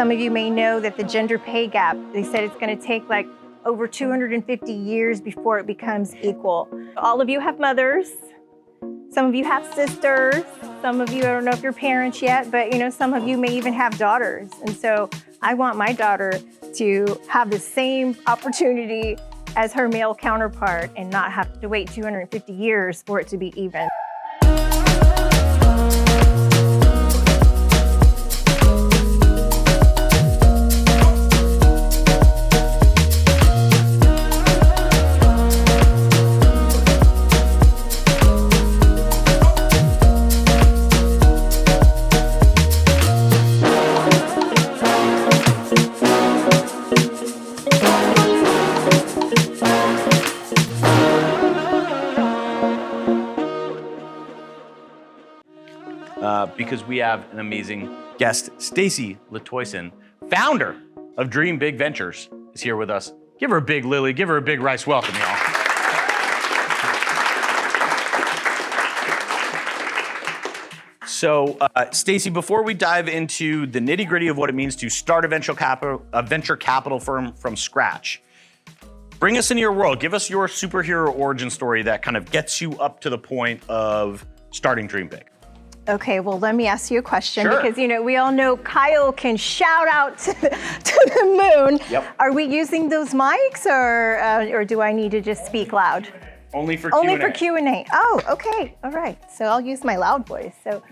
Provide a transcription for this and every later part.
Some of you may know that the gender pay gap, they said it's going to take like over 250 years before it becomes equal. All of you have mothers. Some of you have sisters. Some of you, I don't know if you're parents yet, but some of you may even have daughters. And so I want my daughter to have the same opportunity as her male counterpart and not have to wait 250 years for it to be even. Because we have an amazing guest. Stacy Latoyson, founder of Dream Big Ventures, is here with us. Give her a big Lily, give her a big Rice welcome, y'all. So, Stacy, before we dive into the nitty-gritty of what it means to start a venture capital firm from scratch, bring us into your world. Give us your superhero origin story that kind of gets you up to the point of starting Dream Big. Okay, well, let me ask you a question. Sure. Because, we all know Kyle can shout out to the moon. Yep. Are we using those mics or do I need to just speak loud? Only for Q&A. Only for Q&A. Oh, okay. All right. So I'll use my loud voice. So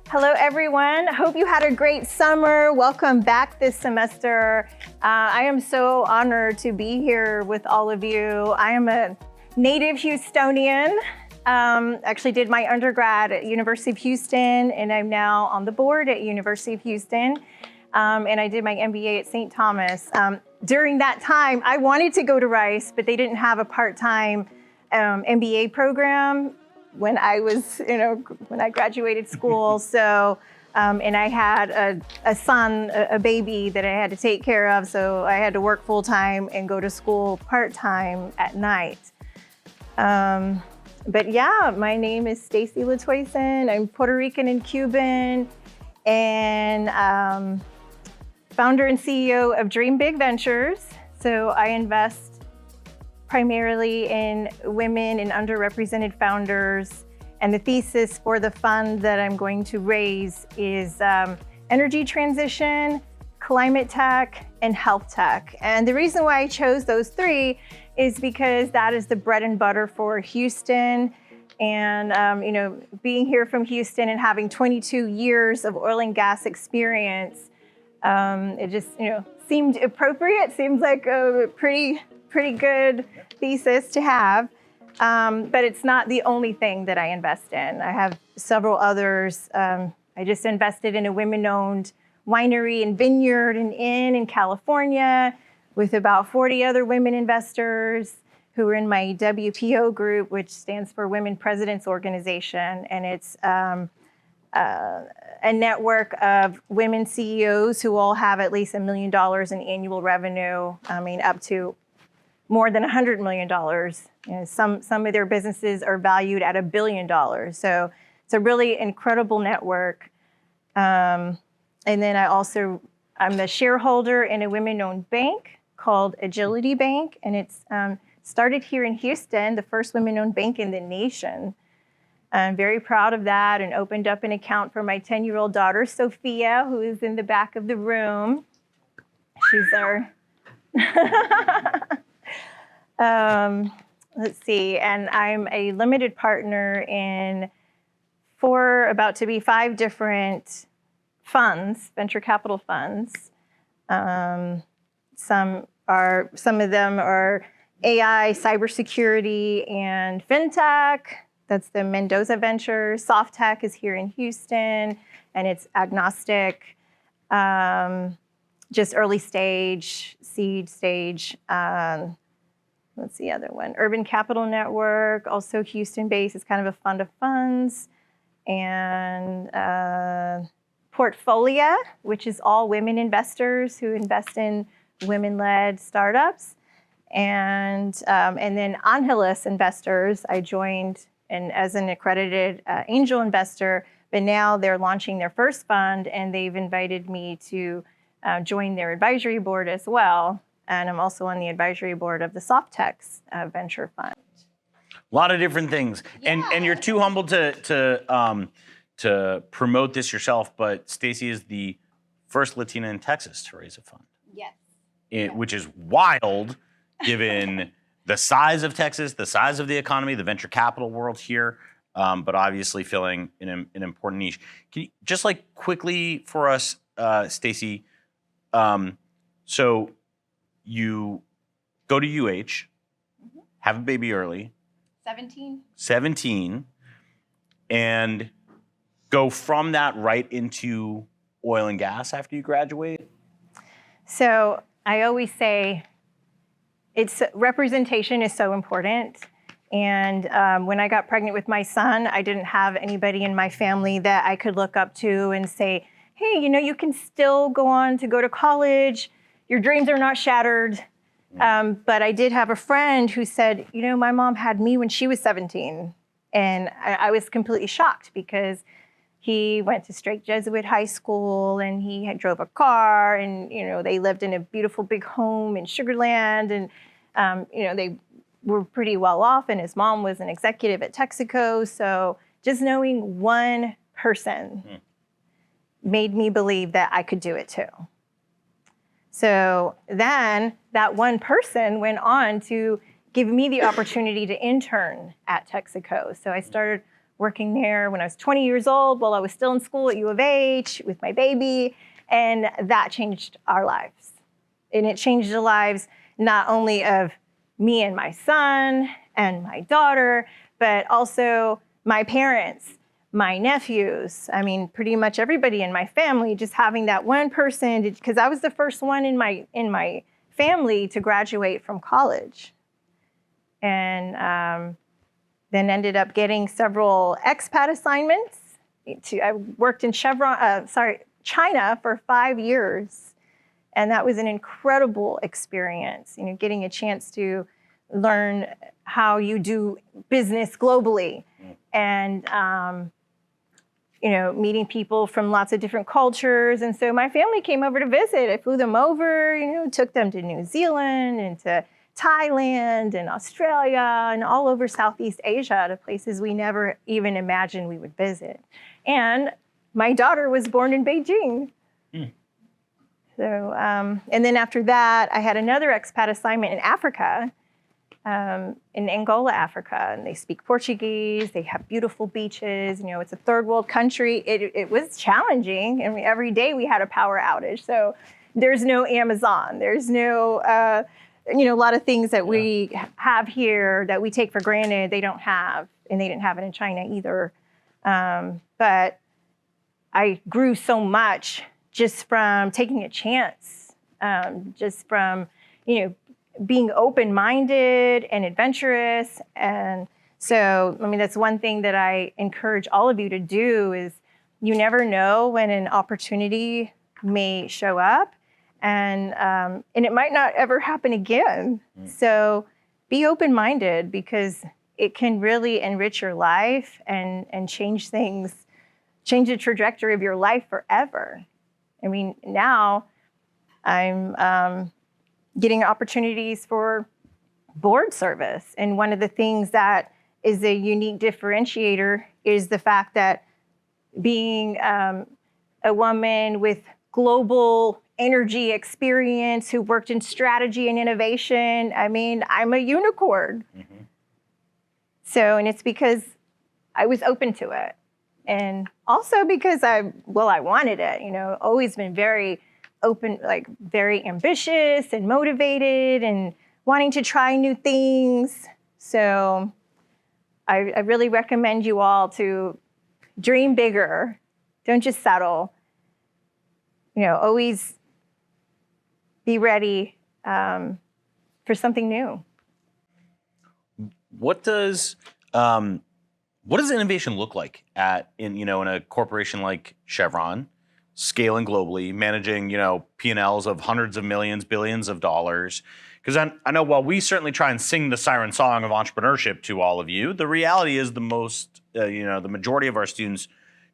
hello, everyone. Hope you had a great summer. Welcome back this semester. I am so honored to be here with all of you. I am a native Houstonian. Actually did my undergrad at University of Houston, and I'm now on the board at University of Houston. And I did my MBA at St. Thomas. During that time, I wanted to go to Rice, but they didn't have a part-time MBA program when I was, when I graduated school. So, and I had a son, a baby that I had to take care of. So I had to work full-time and go to school part-time at night. But yeah, my name is Stacy Latoyson. I'm Puerto Rican and Cuban, and founder and CEO of Dream Big Ventures. So I invest primarily in women and underrepresented founders. And the thesis for the fund that I'm going to raise is energy transition, climate tech, and health tech. And the reason why I chose those three is because that is the bread and butter for Houston. And being here from Houston and having 22 years of oil and gas experience, it just seemed appropriate. Seems like a pretty good thesis to have. But it's not the only thing that I invest in. I have several others. I just invested in a women-owned winery and vineyard and inn in California with about 40 other women investors who are in my WPO group, which stands for Women Presidents Organization. And it's a network of women CEOs who all have at least $1 million in annual revenue. I mean, up to more than $100 million. Some of their businesses are valued at $1 billion. So it's a really incredible network. And then I'm the shareholder in a women-owned bank called Agility Bank, and it's started here in Houston, the first women-owned bank in the nation. I'm very proud of that, and opened up an account for my 10-year-old daughter, Sophia, who is in the back of the room. She's our, let's see, and I'm a limited partner in 4, about to be 5 different funds, venture capital funds. Some of them are AI, cybersecurity, and fintech. That's the Mendoza Ventures. Soft Tech is here in Houston, and it's agnostic, just early stage, seed stage. What's the other one? Urban Capital Network, also Houston-based. It's kind of a fund of funds. And Portfolia, which is all women investors who invest in women-led startups. And then Angeles Investors, I joined as an accredited angel investor, but now they're launching their first fund, and they've invited me to joined their advisory board as well. And I'm also on the advisory board of the Softex Venture Fund. A lot of different things, and you're too humble to promote this yourself. But Stacy is the first Latina in Texas to raise a fund. Yes. Which is wild, given the size of Texas, the size of the economy, the venture capital world here, but obviously filling an important niche. Can you just like quickly for us, Stacy? So you go to UH, have a baby early. 17, and go from that right into oil and gas after you graduate? So I always say representation is so important. And when I got pregnant with my son, I didn't have anybody in my family that I could look up to and say, hey, you can still go on to go to college. Your dreams are not shattered. But I did have a friend who said, my mom had me when she was 17. And I was completely shocked because he went to straight Jesuit high school and he drove a car and, they lived in a beautiful big home in Sugar Land. And, they were pretty well off and his mom was an executive at Texaco. So just knowing one person made me believe that I could do it too. So then that one person went on to give me the opportunity to intern at Texaco. So I started working there when I was 20 years old while I was still in school at U of H with my baby. And that changed our lives. And it changed the lives not only of me and my son and my daughter, but also my parents, my nephews, pretty much everybody in my family, just having that one person, because I was the first one in my family to graduate from college. And then ended up getting several expat assignments. I worked in China for 5 years. And that was an incredible experience, getting a chance to learn how you do business globally. And meeting people from lots of different cultures. And so my family came over to visit. I flew them over, took them to New Zealand and to Thailand and Australia and all over Southeast Asia to places we never even imagined we would visit. And my daughter was born in Beijing. So, and then after that, I had another expat assignment in Africa, in Angola, Africa, and they speak Portuguese. They have beautiful beaches. It's a third world country. It was challenging. Every day we had a power outage. So there's no Amazon. There's no, a lot of things that we have here that we take for granted. They don't have, and they didn't have it in China either. But I grew so much just from taking a chance, just from, being open-minded and adventurous. And so, that's one thing that I encourage all of you to do is you never know when an opportunity may show up and it might not ever happen again. So be open-minded because it can really enrich your life and change things, change the trajectory of your life forever. Now I'm getting opportunities for board service. And one of the things that is a unique differentiator is the fact that being a woman with global energy experience who worked in strategy and innovation, I'm a unicorn. So, and it's because I was open to it. And also because I wanted it, always been very open, very ambitious and motivated and wanting to try new things. So I really recommend you all to dream bigger. Don't just settle. Always be ready for something new. What does innovation look like in a corporation like Chevron, scaling globally, managing P&Ls of hundreds of millions, billions of dollars? Because I know while we certainly try and sing the siren song of entrepreneurship to all of you, the reality is the majority of our students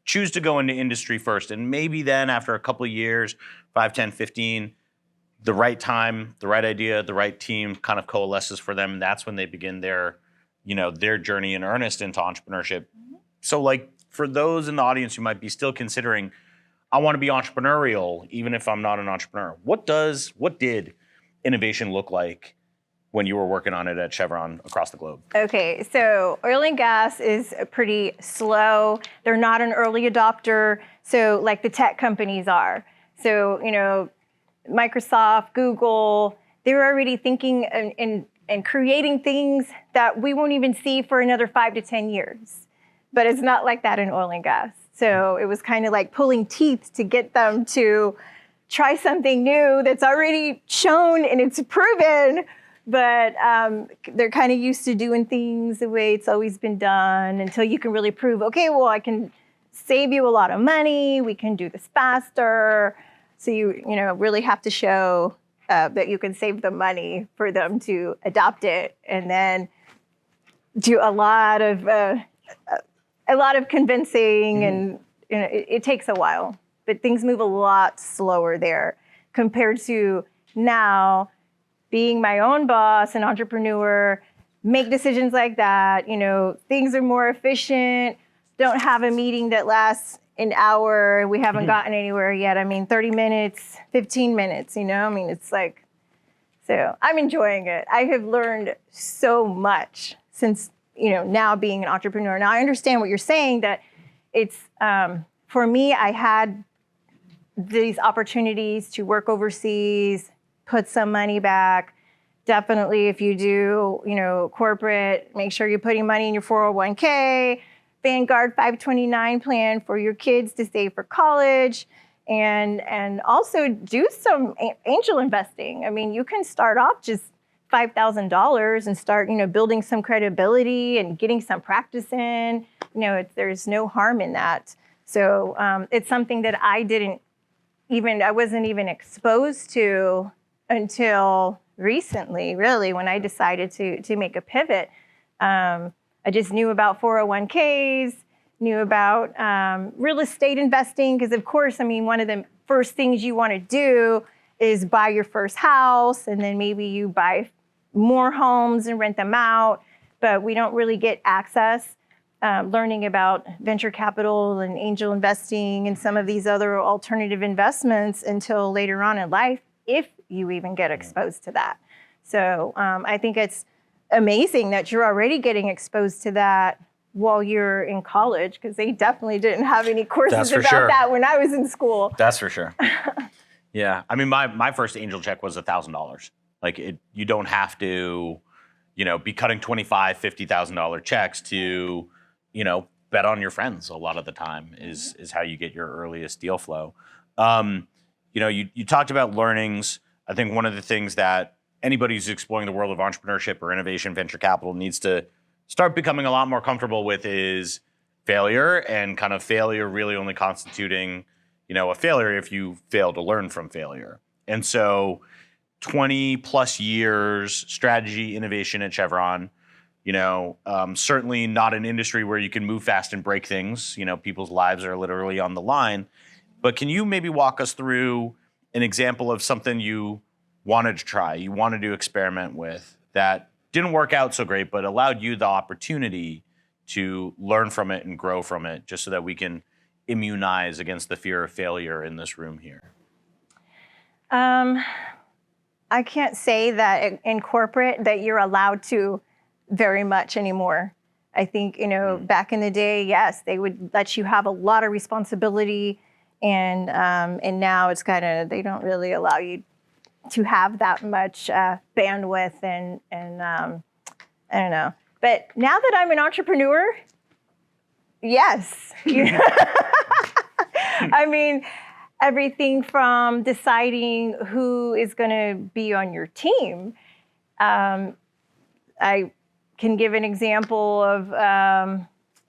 choose to go into industry first, and maybe then after a couple of years, 5, 10, 15, the right time, the right idea, the right team kind of coalesces for them. That's when they begin their, their journey in earnest into entrepreneurship. So like for those in the audience who might be still considering, I want to be entrepreneurial, even if I'm not an entrepreneur. What did innovation look like when you were working on it at Chevron across the globe? Okay, so oil and gas is pretty slow. They're not an early adopter, so like the tech companies are. So, Microsoft, Google, they're already thinking and creating things that we won't even see for another 5 to 10 years. But it's not like that in oil and gas. So it was kind of like pulling teeth to get them to try something new that's already shown and it's proven, but they're kind of used to doing things the way it's always been done until you can really prove, okay, well, I can save you a lot of money, we can do this faster. So you really have to show that you can save the money for them to adopt it, and then do a lot of convincing, and it takes a while. But things move a lot slower there compared to now being my own boss, an entrepreneur, make decisions like that. Things are more efficient. Don't have a meeting that lasts an hour. We haven't gotten anywhere yet. 30 minutes, 15 minutes, it's like, so I'm enjoying it. I have learned so much since, now being an entrepreneur. Now I understand what you're saying, that it's, for me, I had these opportunities to work overseas, put some money back. Definitely if you do, corporate, make sure you're putting money in your 401k, Vanguard 529 plan for your kids to save for college, and also do some angel investing. You can start off just $5,000 and start, building some credibility and getting some practice in. There's no harm in that. So it's something that I wasn't even exposed to until recently, really, when I decided to make a pivot. I just knew about 401ks, knew about real estate investing, because of course, one of the first things you want to do is buy your first house, and then maybe you buy more homes and rent them out, but we don't really get access learning about venture capital and angel investing and some of these other alternative investments until later on in life, if you even get exposed to that. So I think it's amazing that you're already getting exposed to that while you're in college, because they definitely didn't have any courses about that when I was in school. That's for sure. Yeah. My first angel check was $1,000. Like you don't have to, be cutting $25,000, $50,000 checks to, bet on your friends a lot of the time is how you get your earliest deal flow. You talked about learnings. I think one of the things that anybody who's exploring the world of entrepreneurship or innovation, venture capital needs to start becoming a lot more comfortable with is failure, and kind of failure really only constituting, a failure if you fail to learn from failure. And so 20 plus years strategy, innovation at Chevron, certainly not an industry where you can move fast and break things. People's lives are literally on the line. But can you maybe walk us through an example of something you wanted to try, you wanted to experiment with, that didn't work out so great, but allowed you the opportunity to learn from it and grow from it, just so that we can immunize against the fear of failure in this room here? I can't say that in corporate that you're allowed to very much anymore. I think, back in the day, yes, they would let you have a lot of responsibility, and now it's kind of, they don't really allow you to have that much bandwidth, and I don't know. But now that I'm an entrepreneur, yes. Everything from deciding who is going to be on your team. I can give an example of I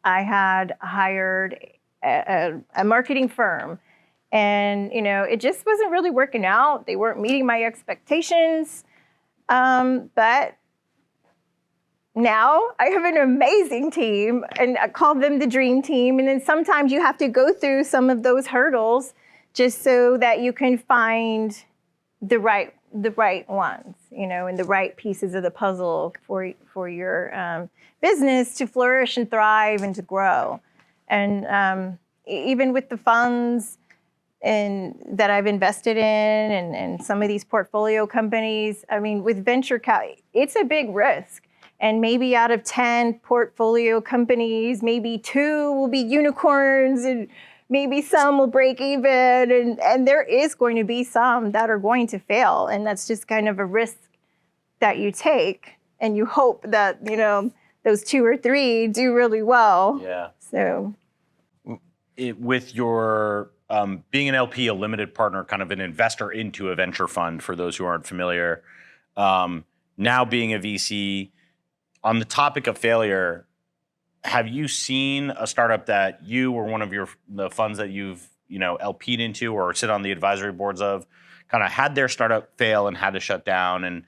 had hired a marketing firm, and it just wasn't really working out. They weren't meeting my expectations, but now I have an amazing team, and I call them the dream team. And then sometimes you have to go through some of those hurdles just so that you can find the right ones, and the right pieces of the puzzle for your business to flourish and thrive and to grow. And even with the funds that I've invested in and some of these portfolio companies, I mean, with venture cap, it's a big risk. And maybe out of 10 portfolio companies, maybe 2 will be unicorns, and maybe some will break even. And there is going to be some that are going to fail. And that's just kind of a risk that you take. And you hope that, those 2 or 3 do really well. Yeah. So with your being an LP, a limited partner, kind of an investor into a venture fund, for those who aren't familiar, now being a VC, on the topic of failure, have you seen a startup that you or one of the funds that you've LP'd into or sit on the advisory boards of kind of had their startup fail and had to shut down? And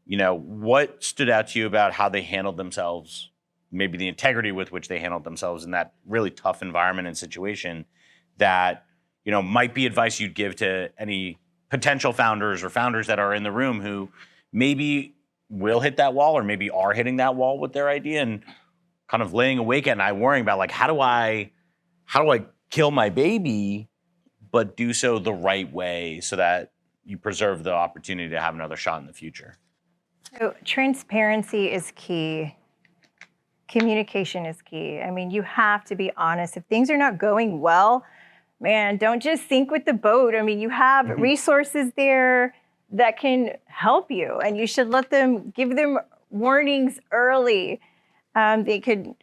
what stood out to you about how they handled themselves, maybe the integrity with which they handled themselves in that really tough environment and situation that might be advice you'd give to any potential founders or founders that are in the room who maybe will hit that wall or maybe are hitting that wall with their idea and kind of laying awake at night worrying about, like, how do I kill my baby but do so the right way so that you preserve the opportunity to have another shot in the future? So transparency is key. Communication is key. I mean, you have to be honest. If things are not going well, man, don't just sink with the boat. I mean, you have resources there that can help you, and you should give them warnings early. They could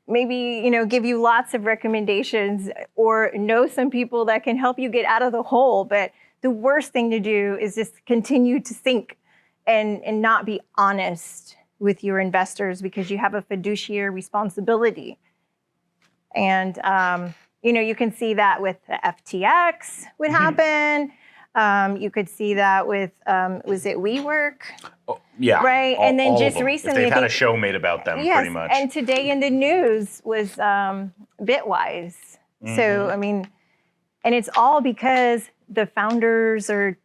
maybe, give you lots of recommendations or know some people that can help you get out of the hole. But the worst thing to do is just continue to sink and not be honest with your investors, because you have a fiduciary responsibility. And, you can see that with the FTX would happen. You could see that with, was it WeWork? Oh, yeah. Right. And then just recently, they've had a show made about them, yes, pretty much. And today in the news was Bitwise. So, I mean, and it's all because the founders are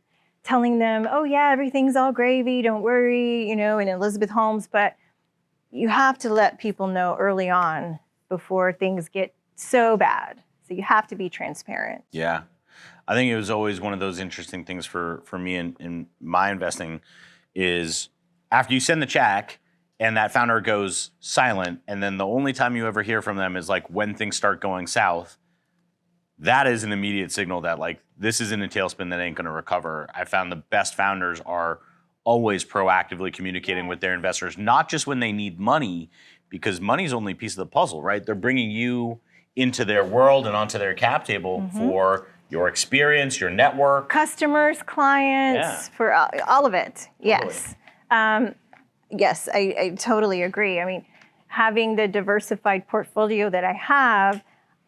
telling them, oh yeah, everything's all gravy, don't worry, and Elizabeth Holmes. But you have to let people know early on before things get so bad. So you have to be transparent. Yeah. I think it was always one of those interesting things for me in my investing is after you send the check and that founder goes silent, and then the only time you ever hear from them is like when things start going south, that is an immediate signal that, like, this is in a tailspin that ain't going to recover. I found the best founders are always proactively communicating with their investors, not just when they need money, because money's only a piece of the puzzle, right? They're bringing you into their world and onto their cap table for your experience, your network. Customers, clients, for all of it. Yes. Yes, I totally agree. I mean, having the diversified portfolio that I have,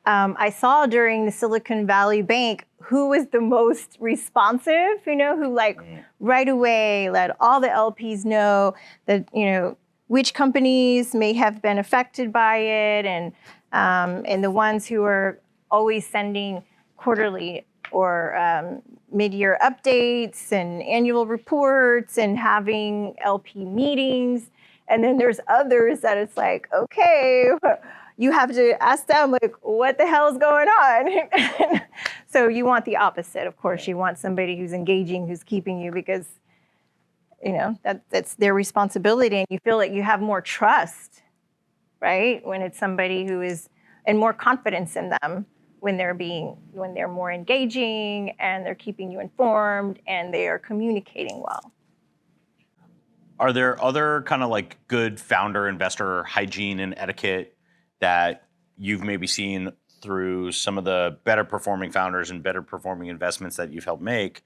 I saw during the Silicon Valley Bank who was the most responsive, who right away let all the LPs know that, which companies may have been affected by it, and the ones who are always sending quarterly or mid-year updates and annual reports and having LP meetings. And then there's others that it's like, okay, you have to ask them, like, what the hell is going on? So you want the opposite, of course. You want somebody who's engaging, who's keeping you, because, that's their responsibility. And you feel like you have more trust, right? When it's somebody who is, and more confidence in them when they're more engaging and they're keeping you informed and they are communicating well. Are there other kind of like good founder investor hygiene and etiquette that you've maybe seen through some of the better performing founders and better performing investments that you've helped make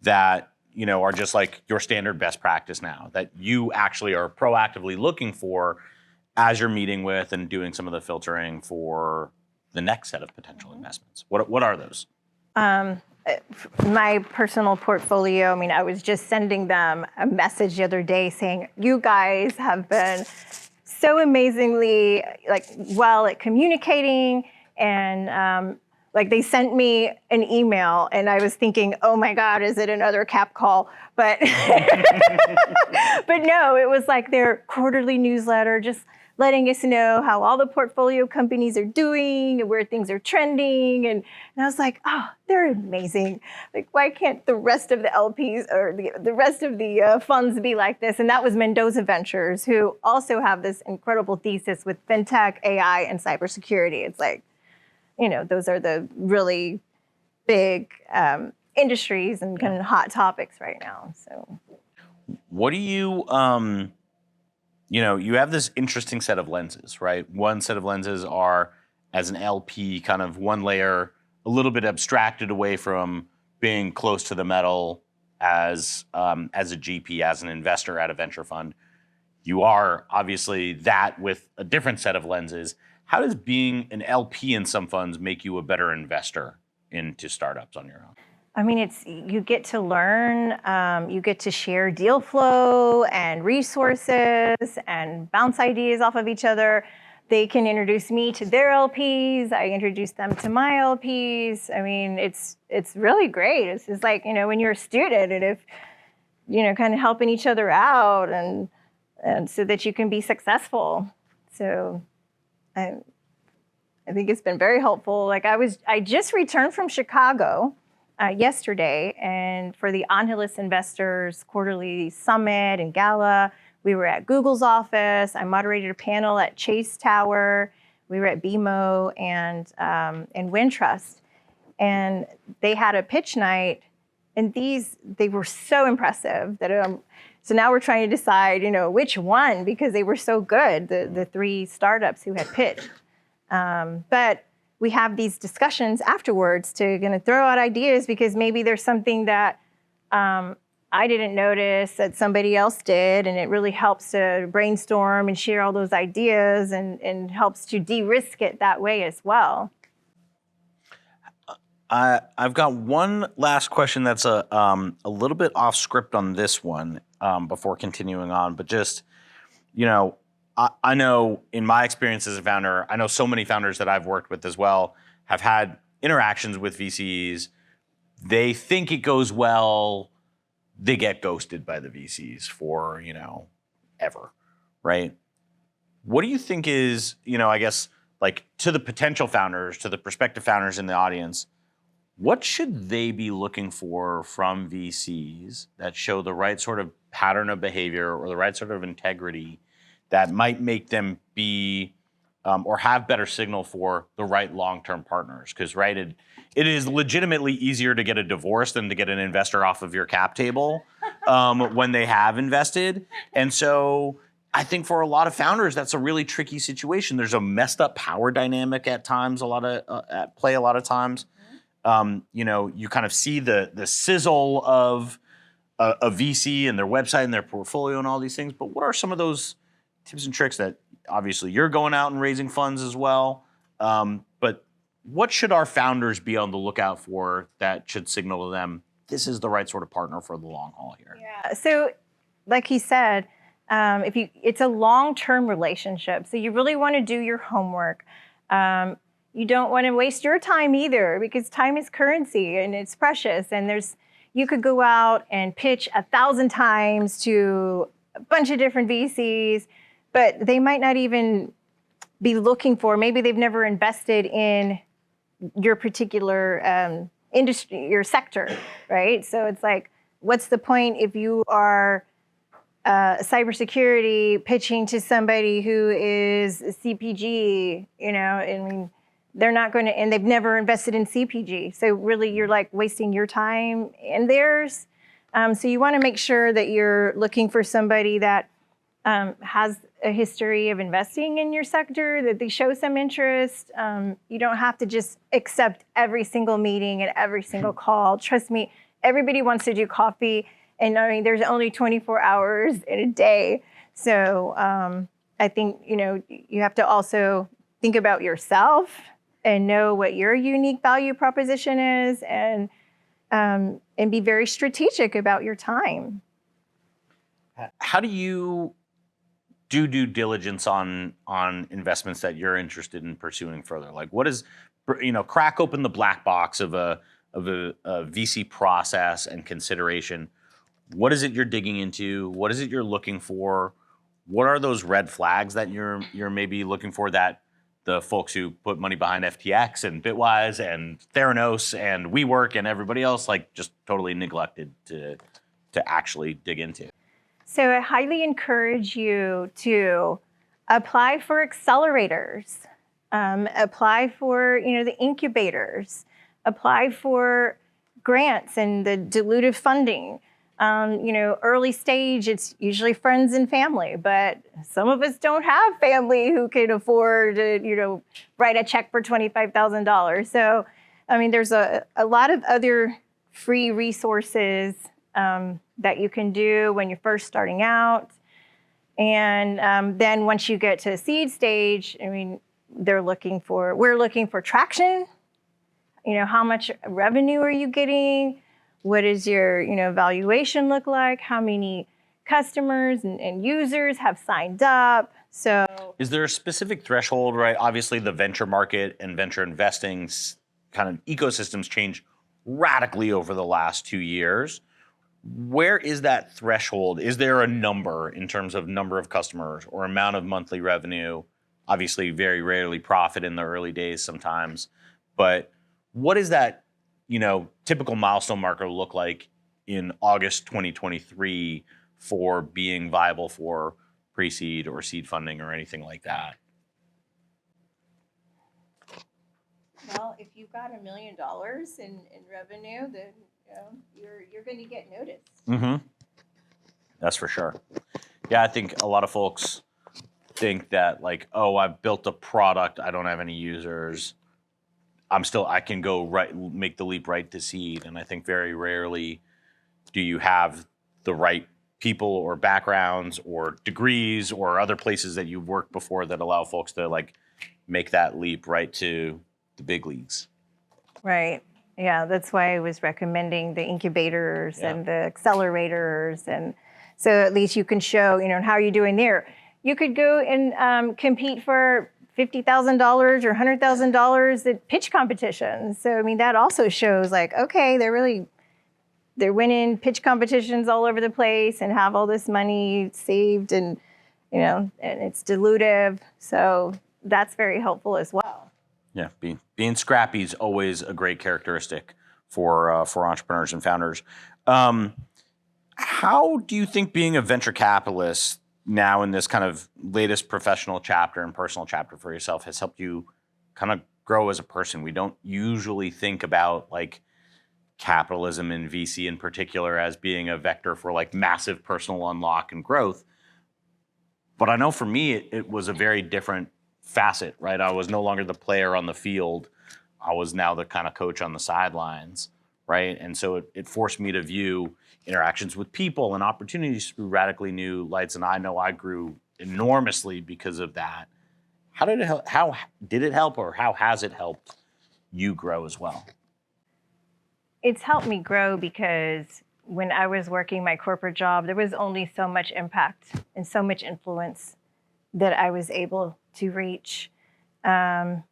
that, are just like your standard best practice now that you actually are proactively looking for as you're meeting with and doing some of the filtering for the next set of potential investments? What are those? my personal portfolio, I mean, I was just sending them a message the other day saying, you guys have been so amazingly well at communicating, and they sent me an email and I was thinking, oh my God, is it another cap call? But but no, it was like their quarterly newsletter, just letting us know how all the portfolio companies are doing and where things are trending. And I was like, oh, they're amazing. Like, why can't the rest of the LPs or the rest of the funds be like this? And that was Mendoza Ventures, who also have this incredible thesis with fintech, AI, and cybersecurity. It's like, those are the really big industries and kind of hot topics right now. So, what do you, you have this interesting set of lenses, right? One set of lenses are, as an LP, kind of one layer, a little bit abstracted away from being close to the metal as a GP, as an investor at a venture fund. You are obviously that with a different set of lenses. How does being an LP in some funds make you a better investor into startups on your own? I mean, you get to learn, you get to share deal flow and resources and bounce ideas off of each other. They can introduce me to their LPs. I introduce them to my LPs. I mean, it's really great. It's just like, when you're a student, and if, kind of helping each other out and so that you can be successful. So I think it's been very helpful. Like I just returned from Chicago yesterday, and for the Angeles Investors Quarterly Summit and Gala, we were at Google's office. I moderated a panel at Chase Tower. We were at BMO and Wintrust, and they had a pitch night, and they were so impressive that so now we're trying to decide, which one, because they were so good, the three startups who had pitched. But we have these discussions afterwards to kind of throw out ideas, because maybe there's something that I didn't notice that somebody else did, and it really helps to brainstorm and share all those ideas and helps to de-risk it that way as well. I've got one last question that's a little bit off script on this one before continuing on, but just, I know in my experience as a founder, I know so many founders that I've worked with as well have had interactions with VCs. They think it goes well. They get ghosted by the VCs for, ever, right? What do you think is, I guess, like, to the potential founders, to the prospective founders in the audience, what should they be looking for from VCs that show the right sort of pattern of behavior or the right sort of integrity that might make them be or have better signal for the right long-term partners? Because, right, it is legitimately easier to get a divorce than to get an investor off of your cap table when they have invested. And so I think for a lot of founders, that's a really tricky situation. There's a messed up power dynamic at times, at play a lot of times. You kind of see the sizzle of a VC and their website and their portfolio and all these things. But what are some of those tips and tricks that, obviously, you're going out and raising funds as well, but what should our founders be on the lookout for that should signal to them this is the right sort of partner for the long haul here? Yeah. So, like he said, it's a long-term relationship. So you really want to do your homework. You don't want to waste your time either, because time is currency and it's precious. And you could go out and pitch 1,000 times to a bunch of different VCs, but they might not even be looking for, maybe they've never invested in your particular industry, your sector, right? So it's like, what's the point if you are cybersecurity pitching to somebody who is a CPG, I mean, they're not going to, and they've never invested in CPG. So really you're like wasting your time and theirs. So you want to make sure that you're looking for somebody that has a history of investing in your sector, that they show some interest. You don't have to just accept every single meeting and every single call. Trust me, everybody wants to do coffee, and I mean, there's only 24 hours in a day. So I think, you have to also think about yourself and know what your unique value proposition is, and and be very strategic about your time. How do you do due diligence on investments that you're interested in pursuing further? Like, what is, crack open the black box of a VC process and consideration. What is it you're digging into? What is it you're looking for? What are those red flags that you're maybe looking for that the folks who put money behind FTX and Bitwise and Theranos and WeWork and everybody else like just totally neglected to actually dig into? So I highly encourage you to apply for accelerators, apply for the incubators, apply for grants and the dilutive funding. Early stage, it's usually friends and family, but some of us don't have family who can afford to, write a check for $25,000. So, there's a lot of other free resources that you can do when you're first starting out. And then once you get to seed stage, we're looking for traction. How much revenue are you getting? What does your valuation look like? How many customers and users have signed up? So is there a specific threshold, right? Obviously, the venture market and venture investing kind of ecosystems change radically over the last 2 years. Where is that threshold? Is there a number in terms of number of customers or amount of monthly revenue? Obviously, very rarely profit in the early days sometimes. But what is that, typical milestone marker look like in August 2023 for being viable for pre-seed or seed funding or anything like that? Well, if you've got $1 million in revenue, then you're going to get noticed. Mm-hmm. That's for sure. Yeah, I think a lot of folks think that I've built a product, I don't have any users. I can go make the leap right to seed. And I think very rarely do you have the right people or backgrounds or degrees or other places that you've worked before that allow folks to make that leap right to the big leagues. Right. Yeah, that's why I was recommending the incubators and the accelerators. And so at least you can show, how are you doing there? You could go and compete for $50,000 or $100,000 at pitch competitions. So, that also shows okay, they're winning pitch competitions all over the place and have all this money saved and it's dilutive. So that's very helpful as well. Yeah, being scrappy is always a great characteristic for entrepreneurs and founders. How do you think being a venture capitalist now in this kind of latest professional chapter and personal chapter for yourself has helped you kind of grow as a person? We don't usually think about capitalism and VC in particular as being a vector for massive personal unlock and growth. But I know for me, it was a very different facet, right? I was no longer the player on the field. I was now the kind of coach on the sidelines, right? And so it forced me to view interactions with people and opportunities through radically new lights. And I know I grew enormously because of that. How did it help or how has it helped you grow as well? It's helped me grow because when I was working my corporate job, there was only so much impact and so much influence that I was able to reach. Now,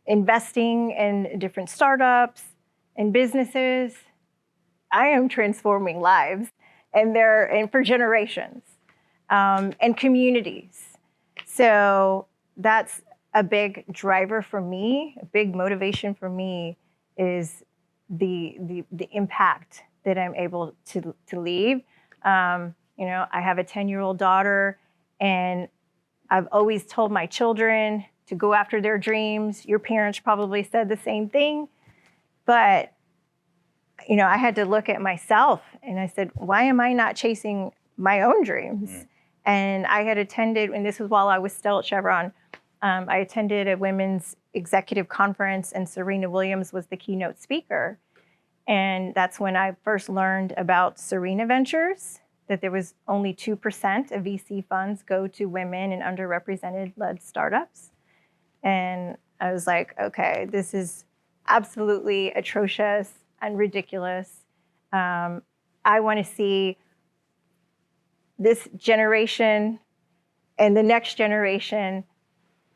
investing in different startups and businesses, I am transforming lives and for generations and communities. So that's a big driver for me, a big motivation for me is the impact that I'm able to leave. I have a 10-year-old daughter, and I've always told my children to go after their dreams. Your parents probably said the same thing. But, I had to look at myself and I said, why am I not chasing my own dreams? Mm. And I had attended, and this was while I was still at Chevron, I attended a women's executive conference and Serena Williams was the keynote speaker. And that's when I first learned about Serena Ventures, that there was only 2% of VC funds go to women and underrepresented led startups. And I was like, okay, this is absolutely atrocious and ridiculous. I want to see this generation and the next generation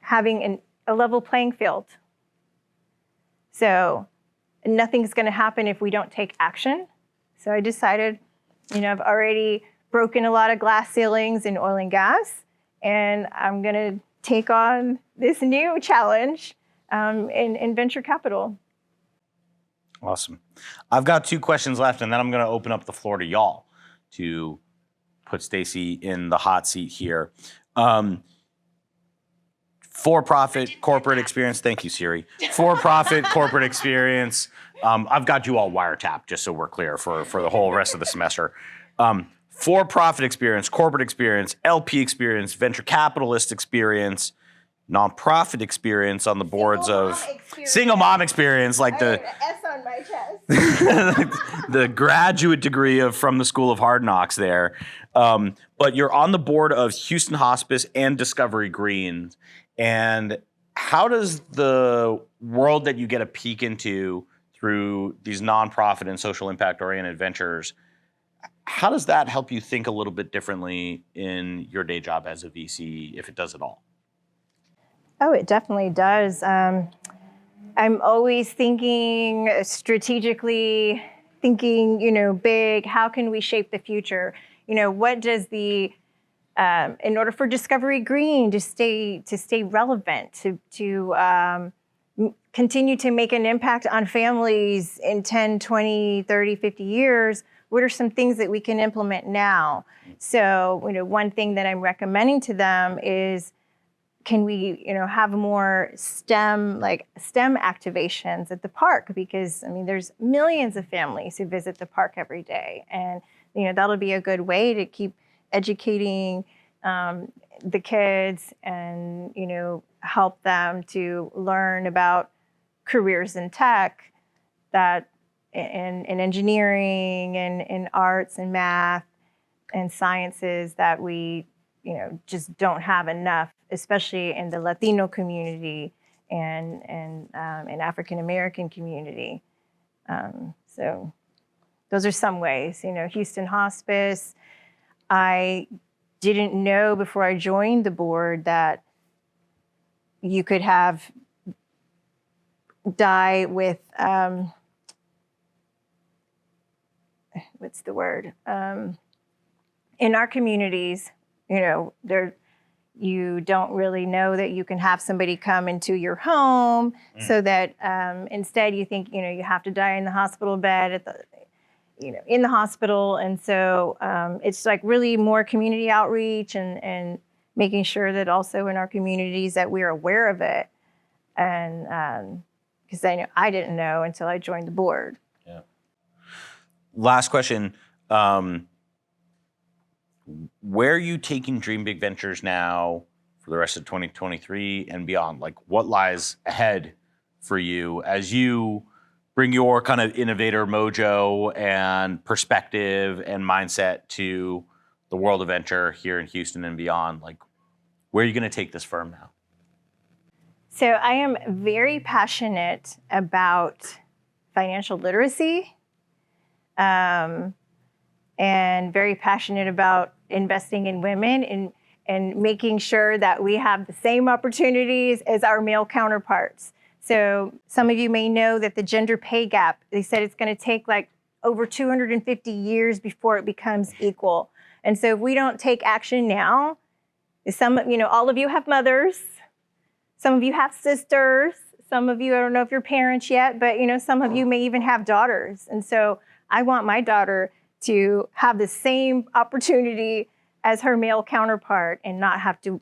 having a level playing field. So nothing's going to happen if we don't take action. So I decided, I've already broken a lot of glass ceilings in oil and gas, and I'm going to take on this new challenge in venture capital. Awesome. I've got 2 questions left, and then I'm going to open up the floor to y'all to put Stacy in the hot seat here. For-profit corporate experience. Thank you, Siri. For-profit corporate experience. I've got you all wiretapped, just so we're clear for the whole rest of the semester. For-profit experience, corporate experience, LP experience, venture capitalist experience, nonprofit experience on the boards of single mom experience, like the S on my chest. the graduate degree from the School of Hard Knocks there. But you're on the board of Houston Hospice and Discovery Green. And how does the world that you get a peek into through these nonprofit and social impact oriented ventures, how does that help you think a little bit differently in your day job as a VC, if it does at all? Oh, it definitely does. I'm always thinking strategically, thinking, big. How can we shape the future? What does in order for Discovery Green to stay relevant, to continue to make an impact on families in 10, 20, 30, 50 years, what are some things that we can implement now? So, one thing that I'm recommending to them is, can we, have more STEM activations at the park? Because, there's millions of families who visit the park every day. And, that'll be a good way to keep educating the kids and, help them to learn about careers in tech, that in engineering and in arts and math and sciences that we, just don't have enough, especially in the Latino community and in African American community. So those are some ways. Houston Hospice, I didn't know before I joined the board that you could die with, what's the word? In our communities, you don't really know that you can have somebody come into your home, so that instead you think, you have to die in the hospital bed in the hospital. And so it's like really more community outreach and making sure that also in our communities that we're aware of it. And because I didn't know until I joined the board. Yeah. Last question. Where are you taking Dream Big Ventures now for the rest of 2023 and beyond? Like, what lies ahead for you as you bring your kind of innovator mojo and perspective and mindset to the world of venture here in Houston and beyond? Like, where are you going to take this firm now? So I am very passionate about financial literacy, and very passionate about investing in women and making sure that we have the same opportunities as our male counterparts. So some of you may know that the gender pay gap, they said it's going to take like over 250 years before it becomes equal. And so if we don't take action now, all of you have mothers, some of you have sisters, some of you, I don't know if you're parents yet, but some of you may even have daughters. And so I want my daughter to have the same opportunity as her male counterpart and not have to,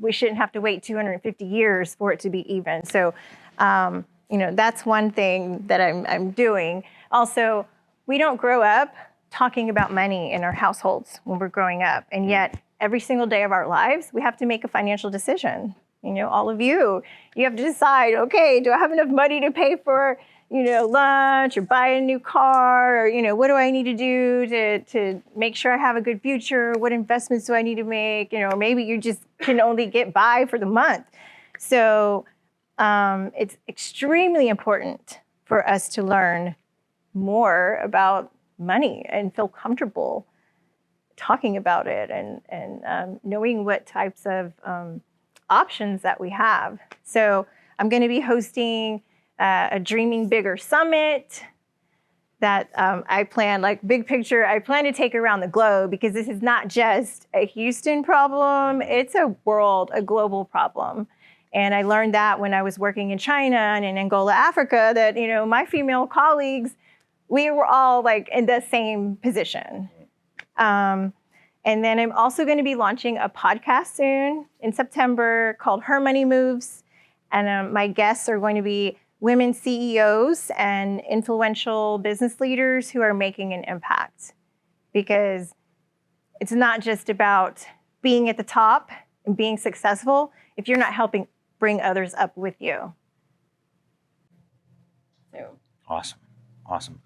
we shouldn't have to wait 250 years for it to be even. So, that's one thing that I'm doing. Also, we don't grow up talking about money in our households when we're growing up. And yet, every single day of our lives, we have to make a financial decision. All of you have to decide, okay, do I have enough money to pay for, lunch or buy a new car, or, what do I need to do to make sure I have a good future? What investments do I need to make? Or maybe you just can only get by for the month. So it's extremely important for us to learn more about money and feel comfortable talking about it and knowing what types of options that we have. So I'm going to be hosting a Dreaming Bigger Summit that I plan, like big picture, I plan to take around the globe because this is not just a Houston problem, it's a global problem. And I learned that when I was working in China and in Angola, Africa, that, my female colleagues, we were all like in the same position. And then I'm also going to be launching a podcast soon in September called Her Money Moves. And my guests are going to be women CEOs and influential business leaders who are making an impact. Because it's not just about being at the top and being successful if you're not helping bring others up with you. So. Awesome.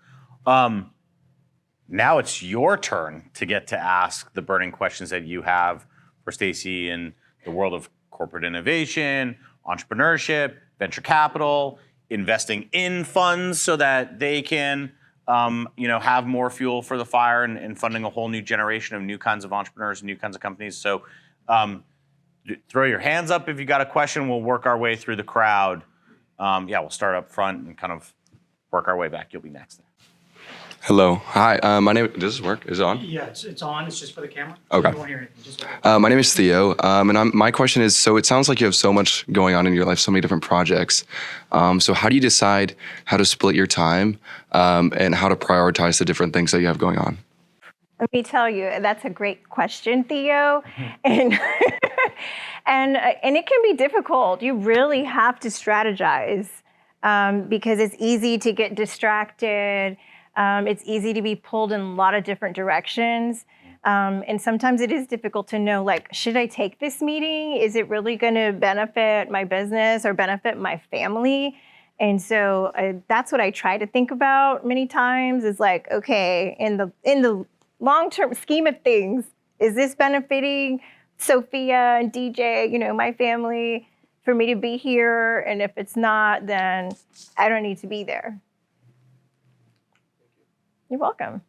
Now it's your turn to get to ask the burning questions that you have for Stacey in the world of corporate innovation, entrepreneurship, venture capital, investing in funds so that they can have more fuel for the fire and funding a whole new generation of new kinds of entrepreneurs and new kinds of companies. So throw your hands up if you got a question. We'll work our way through the crowd. We'll start up front and kind of work our way back. You'll be next. Hello. Hi. My name. Does this work? Is it on? Yeah, it's on. It's just for the camera. Okay. You won't hear anything. Just My name is Theo, and my question is: so it sounds like you have so much going on in your life, so many different projects. So how do you decide how to split your time and how to prioritize the different things that you have going on? Let me tell you, that's a great question, Theo, and and it can be difficult. You really have to strategize because it's easy to get distracted. It's easy to be pulled in a lot of different directions. And sometimes it is difficult to know, like, should I take this meeting? Is it really going to benefit my business or benefit my family? And so that's what I try to think about many times is like, okay, in the long-term scheme of things, is this benefiting Sophia and DJ, my family, for me to be here? And if it's not, then I don't need to be there. You're welcome.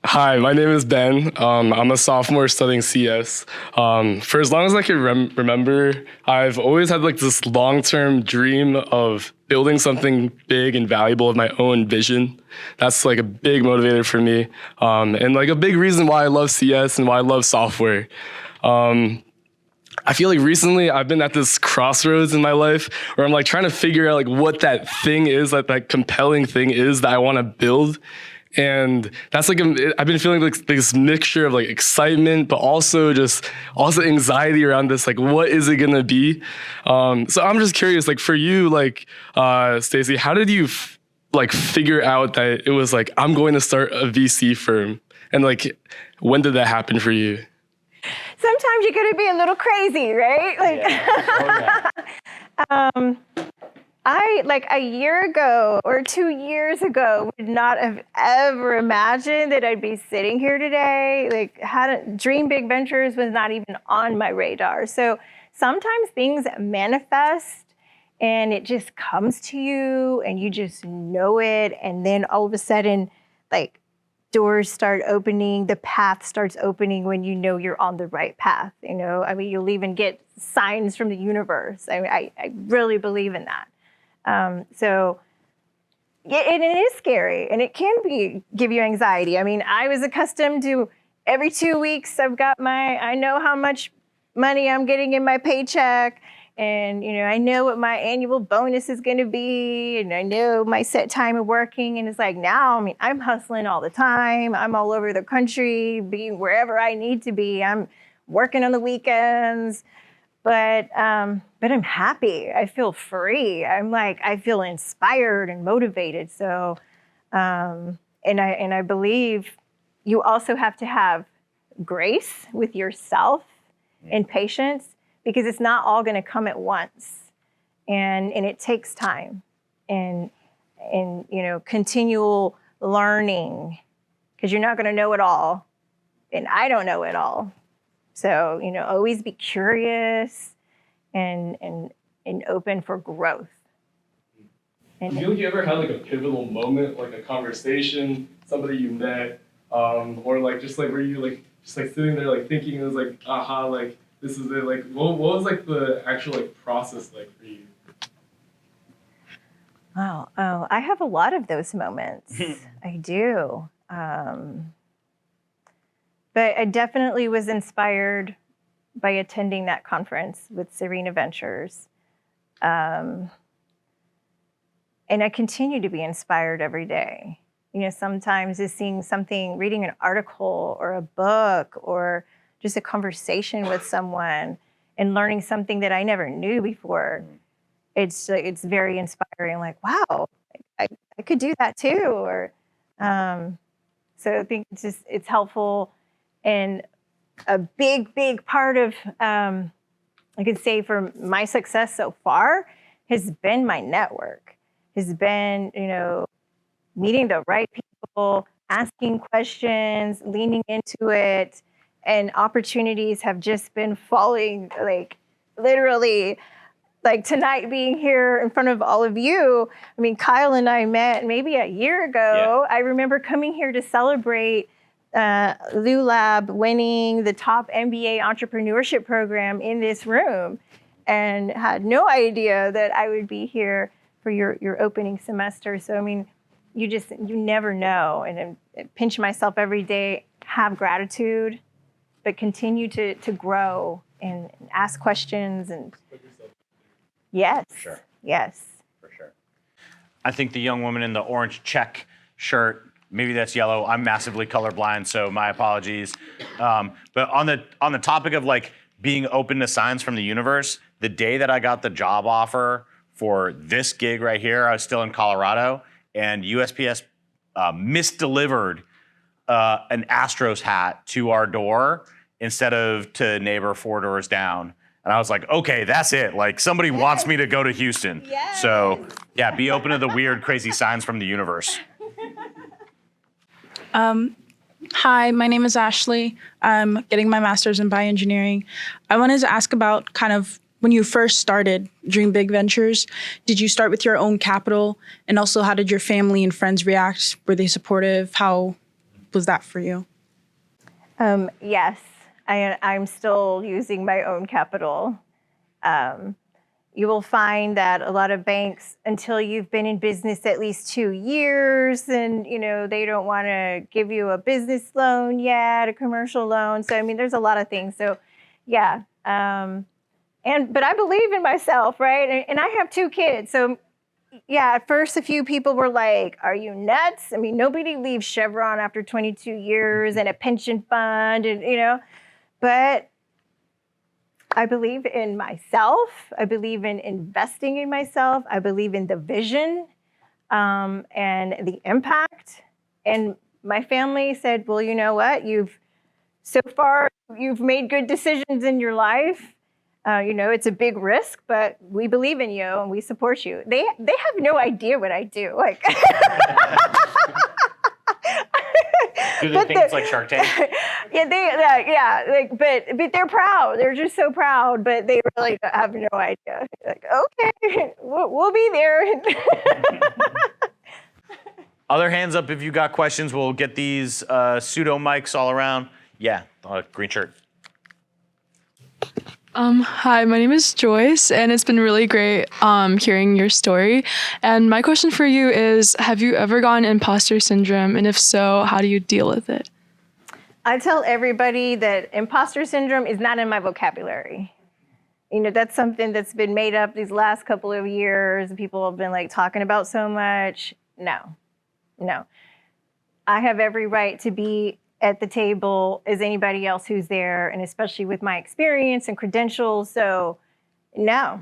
Hi, my name is Ben. I'm a sophomore studying CS. For as long as I can remember, I've always had like this long-term dream of building something big and valuable of my own vision. That's like a big motivator for me, and like a big reason why I love CS and why I love software. I feel like recently I've been at this crossroads in my life where I'm like trying to figure out like what that thing is, like that compelling thing is that I want to build. And that's like, I've been feeling like this mixture of like excitement, but also anxiety around this, like, what is it going to be? So I'm just curious, like for you, like, Stacey, how did you figure out that it was like, I'm going to start a VC firm? And like, when did that happen for you? Sometimes you're going to be a little crazy, right? I, like a year ago or 2 years ago, would not have ever imagined that I'd be sitting here today. Like, Dream Big Ventures was not even on my radar. So sometimes things manifest and it just comes to you and you just know it. And then all of a sudden, like, doors start opening, the path starts opening when you know you're on the right path. You'll even get signs from the universe. I really believe in that. So it is scary and it can give you anxiety. I was accustomed to every 2 weeks I know how much money I'm getting in my paycheck. And, I know what my annual bonus is going to be, and I know my set time of working. And it's like now, I'm hustling all the time. I'm all over the country, being wherever I need to be. I'm working on the weekends, but I'm happy. I feel free. I feel inspired and motivated. So, and I believe you also have to have grace with yourself and patience, because it's not all going to come at once, and it takes time and continual learning, because you're not going to know it all, and I don't know it all. So always be curious and and open for growth. Do you feel like you ever had like a pivotal moment, like a conversation, somebody you met, or like just like were you like just like sitting there like thinking it was like aha, like this is it, like what was like the actual like process like for you? Wow. Oh, I have a lot of those moments. I do. But I definitely was inspired by attending that conference with Serena Ventures. And I continue to be inspired every day. You know, sometimes just seeing something, reading an article or a book or just a conversation with someone and learning something that I never knew before. It's very inspiring. Like, wow, I could do that too. Or so I think it's helpful, and a big part of I could say for my success so far has been my network. Has been, you know, meeting the right people, asking questions, leaning into it, and opportunities have just been falling, like literally. Like tonight being here in front of all of you, I mean, Kyle and I met maybe a year ago. I remember coming here to celebrate LULAB winning the top MBA entrepreneurship program in this room, and had no idea that I would be here for your opening semester. So, I mean, you never know. And I pinch myself every day, have gratitude, but continue to grow and ask questions and yes. For sure. Yes. For sure. I think the young woman in the orange check shirt, maybe that's yellow. I'm massively colorblind, so my apologies. But on the topic of like being open to signs from the universe, the day that I got the job offer for this gig right here, I was still in Colorado, and USPS misdelivered an Astros hat to our door instead of to neighbor 4 doors down. And I was like, okay, that's it. Like, somebody wants me to go to Houston. Yes. So, yeah, be open to the weird, crazy signs from the universe. Hi, my name is Ashley. I'm getting my master's in bioengineering. I wanted to ask about kind of when you first started Dream Big Ventures, did you start with your own capital? And also, how did your family and friends react? Were they supportive? How was that for you? Yes. I'm still using my own capital. You will find that a lot of banks, until you've been in business at least 2 years, and you know they don't want to give you a business loan yet, a commercial loan. So I mean, there's a lot of things. So, yeah. But I believe in myself, right? And I have 2 kids. So, yeah. At first, a few people were like, "Are you nuts?" I mean, nobody leaves Chevron after 22 years and a pension fund, and you know. But I believe in myself. I believe in investing in myself. I believe in the vision and the impact. And my family said, well, you know what? So far, you've made good decisions in your life. You know, it's a big risk, but we believe in you and we support you. They have no idea what I do. Like, Do they think it's like Shark Tank? Like, but they're proud. They're just so proud, but they really have no idea. Like, okay, we'll be there. Other hands up if you got questions. We'll get these pseudo mics all around. Yeah, green shirt. Hi, my name is Joyce, and it's been really great hearing your story. And my question for you is, have you ever gotten imposter syndrome? And if so, how do you deal with it? I tell everybody that imposter syndrome is not in my vocabulary. You know, that's something that's been made up these last couple of years. People have been like talking about so much. No. I have every right to be at the table as anybody else who's there, and especially with my experience and credentials. So, no.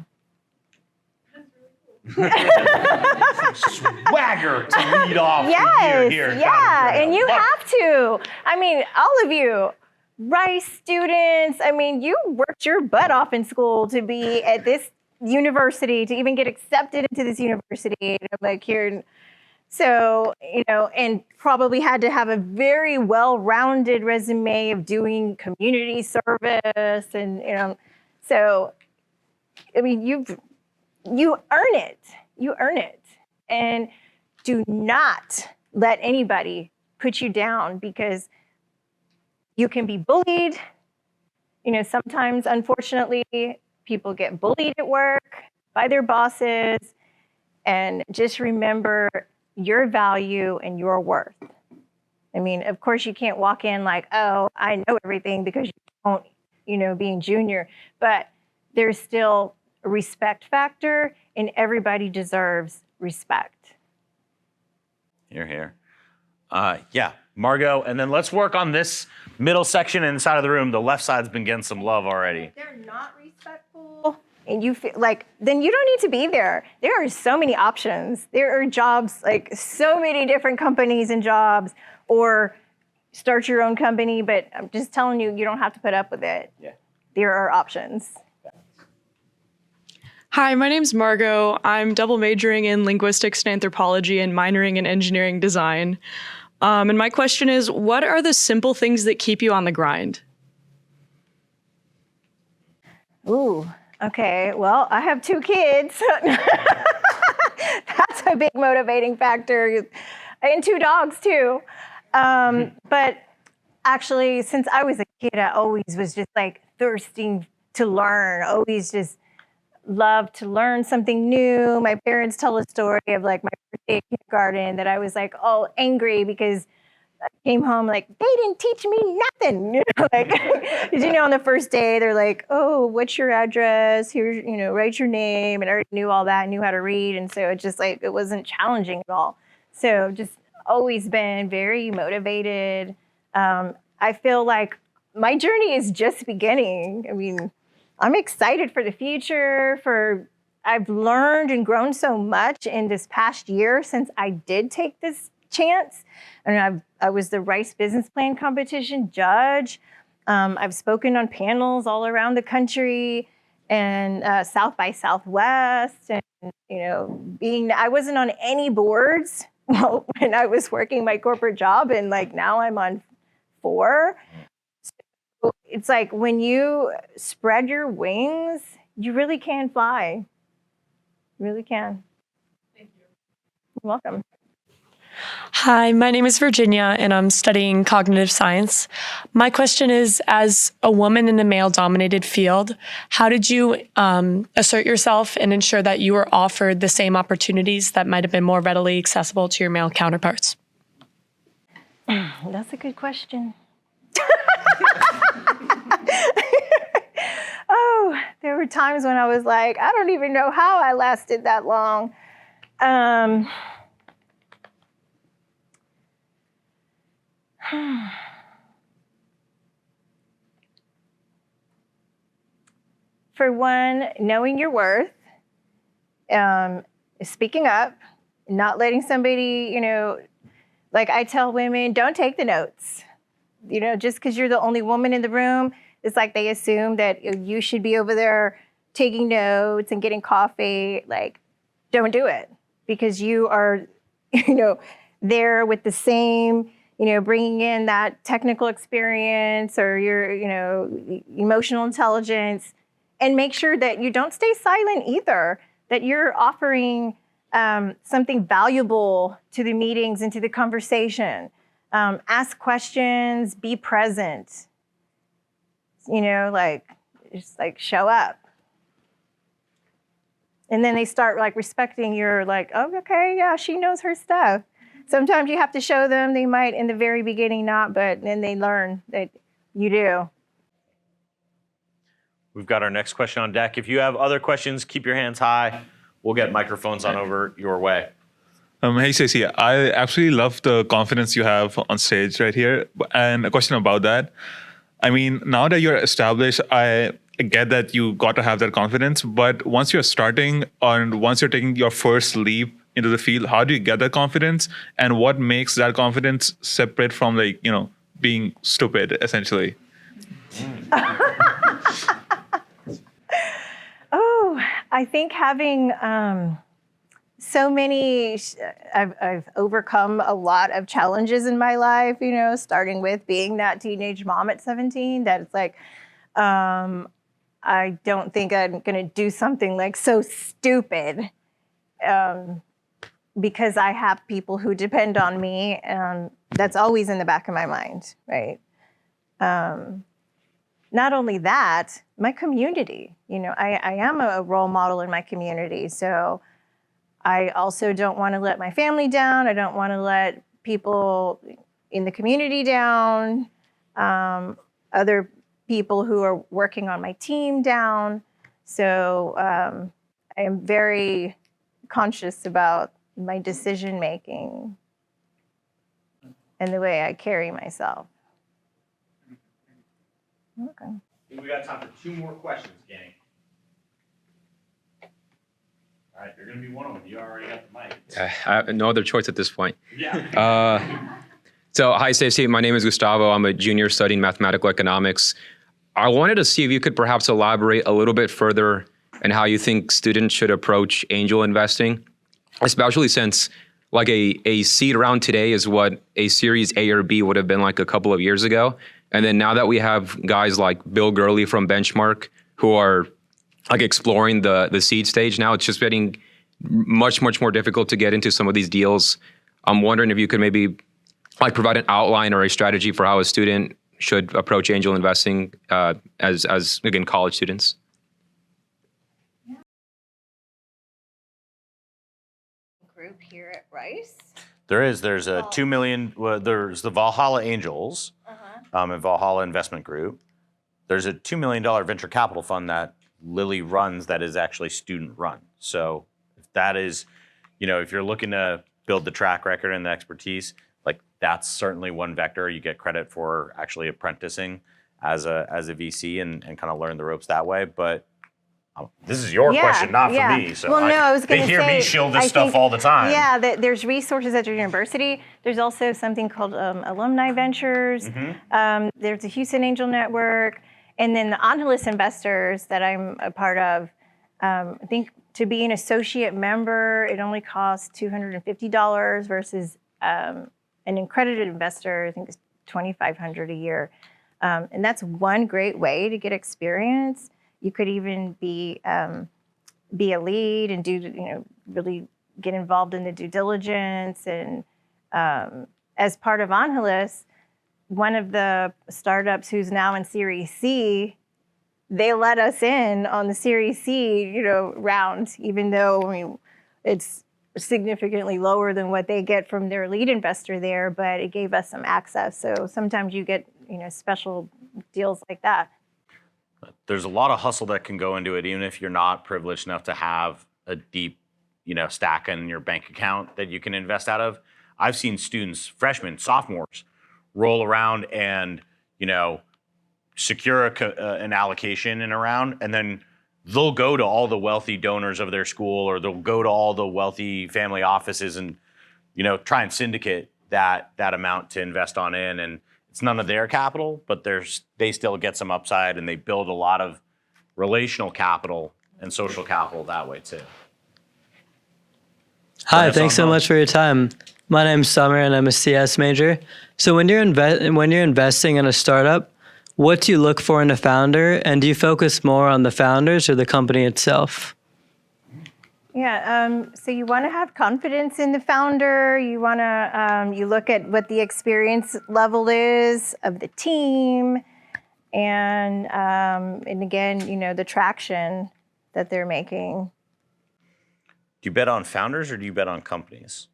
Swagger to lead off. Yes, here. yeah, and you have to. I mean, all of you, Rice students, I mean, you worked your butt off in school to be at this university, to even get accepted into this university. Like here. So, you know, and probably had to have a very well-rounded resume of doing community service and, you know, so, I mean, you earn it. You earn it. And do not let anybody put you down because you can be bullied. You know, sometimes, unfortunately, people get bullied at work by their bosses. And just remember your value and your worth. I mean, of course, you can't walk in like, oh, I know everything because you don't, you know, being junior. But there's still a respect factor, and everybody deserves respect. Here. Yeah, Margot, and then let's work on this middle section inside of the room. The left side's been getting some love already. If they're not respectful and you feel like, then you don't need to be there. There are so many options. There are jobs, like so many different companies and jobs, or start your own company, but I'm just telling you, you don't have to put up with it. Yeah. There are options. Hi, my name's Margot. I'm double majoring in linguistics and anthropology and minoring in engineering design. And my question is, what are the simple things that keep you on the grind? Ooh, okay. Well, I have 2 kids. That's a big motivating factor. And 2 dogs, too. But actually, since I was a kid, I always was just like thirsting to learn, always just loved to learn something new. My parents tell a story of like my first day at kindergarten that I was like all angry because I came home like, they didn't teach me nothing. You know, like, 'cause, you know, on the first day, they're like, oh, what's your address? Here's, you know, write your name. And I already knew all that, knew how to read. And so it just like, it wasn't challenging at all. So just always been very motivated. I feel like my journey is just beginning. I mean, I'm excited for the future. I've learned and grown so much in this past year since I did take this chance. And I was the Rice Business Plan Competition judge. I've spoken on panels all around the country and South by Southwest. And, you know, I wasn't on any boards when I was working my corporate job, and like now I'm on 4. So it's like when you spread your wings, you really can fly. You really can. Thank you. You're welcome. Hi, my name is Virginia, and I'm studying cognitive science. My question is, as a woman in a male-dominated field, how did you assert yourself and ensure that you were offered the same opportunities that might have been more readily accessible to your male counterparts? That's a good question. Oh, there were times when I was like, I don't even know how I lasted that long. For one, knowing your worth, speaking up, not letting somebody, you know, like I tell women, don't take the notes. You know, just because you're the only woman in the room, it's like they assume that you should be over there taking notes and getting coffee. Like, don't do it, because you are, you know, there with the same, you know, bringing in that technical experience or your, you know, emotional intelligence, and make sure that you don't stay silent either, that you're offering something valuable to the meetings and to the conversation. Ask questions, be present, you know, like, just like show up. And then they start like respecting your like, oh, okay, yeah, she knows her stuff. Sometimes you have to show them, they might in the very beginning not, but then they learn that you do. We've got our next question on deck. If you have other questions, keep your hands high. We'll get microphones on over your way. Hey, Stacey, I absolutely love the confidence you have on stage right here. And a question about that. I mean, now that you're established, I get that you got to have that confidence. But once you're starting and once you're taking your first leap into the field, how do you get that confidence? And what makes that confidence separate from, like, you know, being stupid, essentially? Oh, I think having so many, I've overcome a lot of challenges in my life, you know, starting with being that teenage mom at 17, that it's like, I don't think I'm going to do something like so stupid because I have people who depend on me, and that's always in the back of my mind, right? Not only that, my community, I am a role model in my community. So I also don't want to let my family down. I don't want to let people in the community down, other people who are working on my team down. So I am very conscious about my decision making and the way I carry myself. Okay. We got time for 2 more questions, gang. All right, you're gonna be one of them. You already got the mic. I have no other choice at this point. Yeah. So, hi, Stacey. My name is Gustavo. I'm a junior studying mathematical economics. I wanted to see if you could perhaps elaborate a little bit further on how you think students should approach angel investing, especially since like a seed round today is what a Series A or B would have been like a couple of years ago. And then now that we have guys like Bill Gurley from Benchmark who are like exploring the seed stage now, it's just getting much more difficult to get into some of these deals. I'm wondering if you could maybe like provide an outline or a strategy for how a student should approach angel investing as again, college students. Group here at Rice. There's a 2 million, there's the Valhalla Angels and Valhalla Investment Group. There's a $2 million venture capital fund that Lily runs that is actually student run. So if that is, if you're looking to build the track record and the expertise, like that's certainly one vector. You get credit for actually apprenticing as a VC and kind of learn the ropes that way. But this is your question, not for me. So well, no, I was going to say, they hear me shield this stuff all the time. Yeah, there's resources at your university. There's also something called Alumni Ventures. There's the Houston Angel Network. And then the Angeles Investors that I'm a part of. I think to be an associate member, it only costs $250 versus an accredited investor, I think it's $2,500 a year. And that's one great way to get experience. You could even be a lead and do, really get involved in the due diligence. And as part of Angeles, one of the startups who's now in Series C, they let us in on the Series C, round, even though it's significantly lower than what they get from their lead investor there, but it gave us some access. So sometimes you get, special deals like that. There's a lot of hustle that can go into it, even if you're not privileged enough to have a deep, stack in your bank account that you can invest out of. I've seen students, freshmen, sophomores, roll around and, secure an allocation in a round, and then they'll go to all the wealthy donors of their school, or they'll go to all the wealthy family offices and, try and syndicate that amount to invest on in. And it's none of their capital, but they still get some upside, and they build a lot of relational capital and social capital that way too. Hi, thanks so much for your time. My name's Summer, and I'm a CS major. So when you're investing in a startup, what do you look for in a founder, and do you focus more on the founders or the company itself? Yeah, so you want to have confidence in the founder. You want to, you look at what the experience level is of the team, and again, the traction that they're making. Do you bet on founders or do you bet on companies?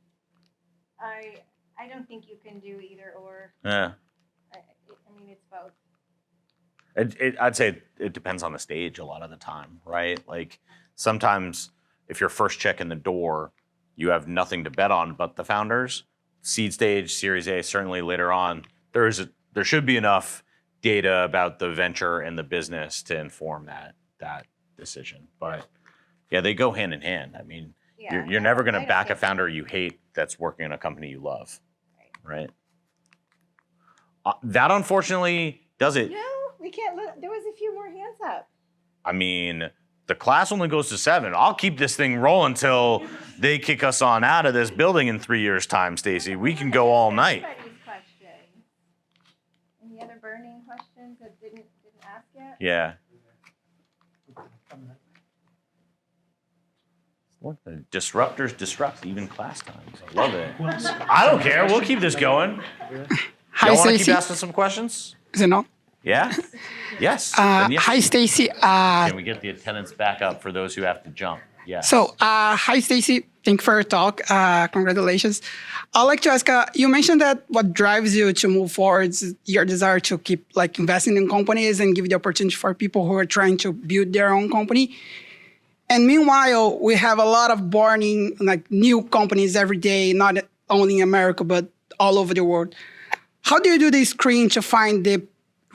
I don't think you can do either or. Yeah. It's both. I'd say it depends on the stage a lot of the time, right? Like sometimes if you're first check in the door, you have nothing to bet on but the founders. Seed stage, Series A, certainly later on, there should be enough data about the venture and the business to inform that decision. But yeah, they go hand in hand. You're never going to back a founder you hate that's working in a company you love, right? That unfortunately does it. No, we can't. There was a few more hands up. The class only goes to 7. I'll keep this thing rolling until they kick us on out of this building in 3 years' time, Stacey. We can go all night. Any other burning questions that didn't ask yet? Yeah. What the disruptors disrupt even class times. I love it. I don't care. We'll keep this going. Hi, Y'all want to keep Stacy. asking some questions? Is it on? Yeah? Yes. Then yes. Hi, Stacy. Can we get the attendance back up for those who have to jump? Yes. Hi, Stacy. Thank you for your talk. Congratulations. I'd like to ask, you mentioned that what drives you to move forward is your desire to keep like investing in companies and give the opportunity for people who are trying to build their own company. And meanwhile, we have a lot of burning like new companies every day, not only in America, but all over the world. How do you do the screen to find the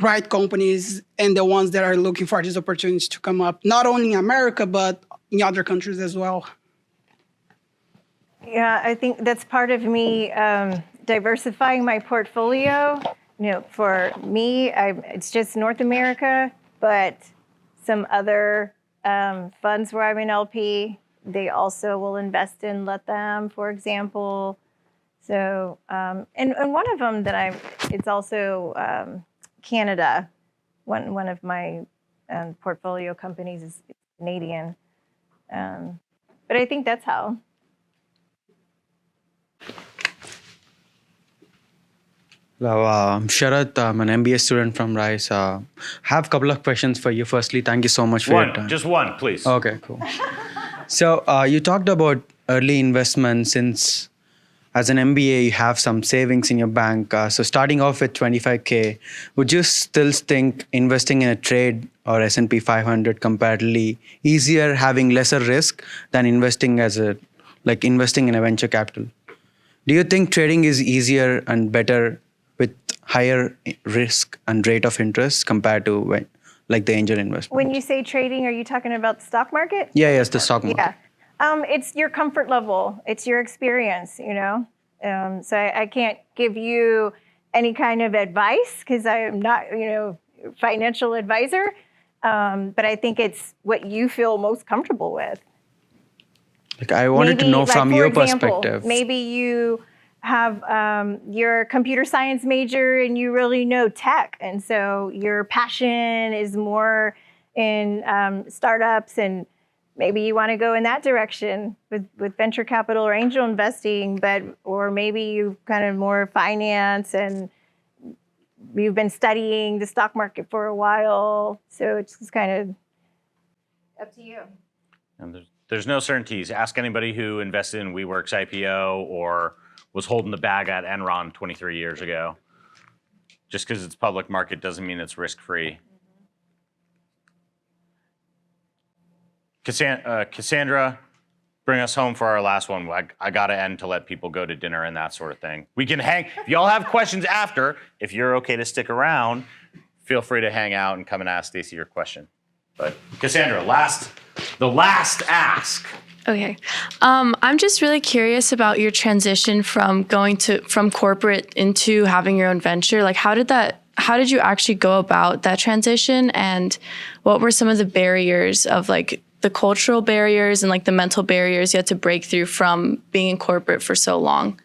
right companies and the ones that are looking for these opportunities to come up, not only in America, but in other countries as well? Yeah, I think that's part of me diversifying my portfolio. You know, for me, it's just North America, but some other funds where I'm an LP, they also will invest in LATAM, for example. So, and one of them that it's also Canada. One of my portfolio companies is Canadian. But I think that's how. Hello, I'm Sharath. I'm an MBA student from Rice. I have a couple of questions for you. Firstly, thank you so much for your time. Just one, please. Okay, cool. So you talked about early investment. Since as an MBA, you have some savings in your bank. So starting off with 25K, would you still think investing in a trade or S&P 500 comparatively easier, having lesser risk than investing investing in a venture capital? Do you think trading is easier and better with higher risk and rate of interest compared to the angel investment? When you say trading, are you talking about the stock market? Yeah, yes, the stock market. Yeah. It's your comfort level. It's your experience, you know? So I can't give you any kind of advice because I am not, financial advisor. But I think it's what you feel most comfortable with. I wanted to know from your perspective. Maybe you have you're a computer science major and you really know tech, and so your passion is more in startups, and maybe you want to go in that direction with venture capital or angel investing, or maybe you kind of more finance and you've been studying the stock market for a while, so it's just kind of up to you. And there's no certainties. Ask anybody who invested in WeWork's IPO or was holding the bag at Enron 23 years ago. Just because it's public market doesn't mean it's risk-free. Cassandra, bring us home for our last one. I got to end to let people go to dinner and that sort of thing. We can hang. If y'all have questions after, if you're okay to stick around, feel free to hang out and come and ask Stacy your question. But Cassandra, the last ask. Okay. I'm just really curious about your transition from from corporate into having your own venture. Like, how did you actually go about that transition, and what were some of the barriers of the cultural barriers and the mental barriers you had to break through from being in corporate for so long?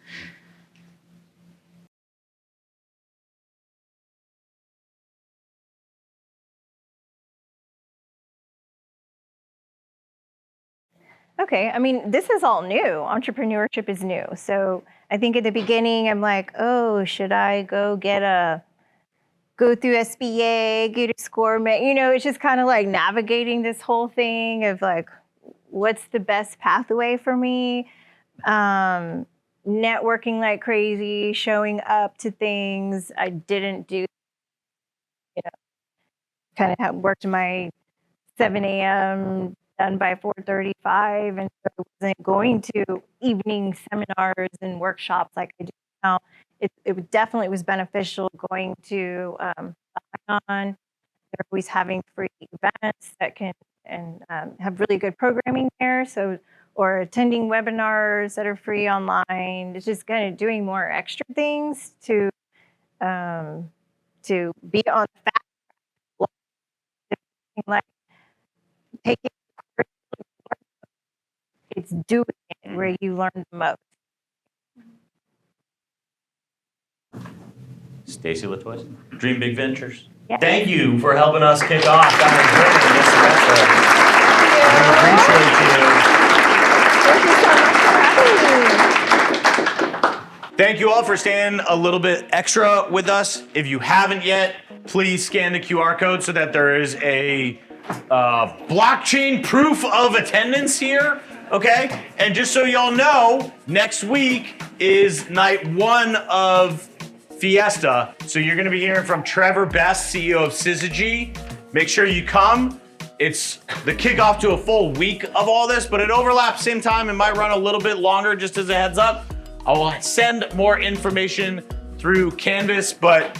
Okay, I mean, this is all new. Entrepreneurship is new. So I think at the beginning, I'm like, oh, should I go through SBA, get a score? It's just kind of like navigating this whole thing of what's the best pathway for me? Networking like crazy, showing up to things I didn't do. Kind of worked my 7 a.m. done by 4:35, and so I wasn't going to evening seminars and workshops like I do now. It definitely was beneficial going to on. They're always having free events that can have really good programming there. So, or attending webinars that are free online. It's just kind of doing more extra things to be on the fast track, taking. It's doing it where you learn the most. Stacy Latois, Dream Big Ventures. Yeah. Thank you for helping us kick off. That was great this semester. We appreciate you. Thank you all for staying a little bit extra with us. If you haven't yet, please scan the QR code so that there is a blockchain proof of attendance here, okay? And just so y'all know, next week is night 1 of Fiesta. So you're gonna be hearing from Trevor Best, CEO of Syzygy. Make sure you come. It's the kickoff to a full week of all this, but it overlaps same time. It might run a little bit longer, just as a heads up. I will send more information through Canvas, but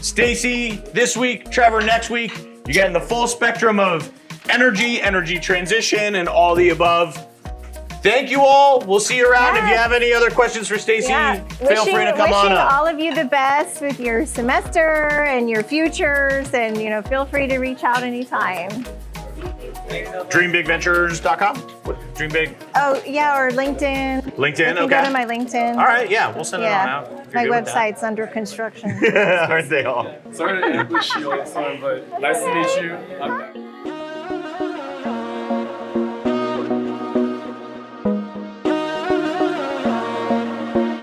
Stacy this week, Trevor next week. You're getting the full spectrum of energy transition, and all the above. Thank you all. We'll see you around. If you have any other questions for Stacy, feel free to come on wishing up. all of you the best with your semester and your futures, and feel free to reach out anytime. DreamBigVentures.com? What, Dream Big? Oh, yeah, or LinkedIn. LinkedIn, You can okay. go to my LinkedIn. All right, yeah, we'll send it on out. if My you're good with that. website's under construction. Aren't they all? Sorry to ambush you all the time, but nice to meet you. I'm back.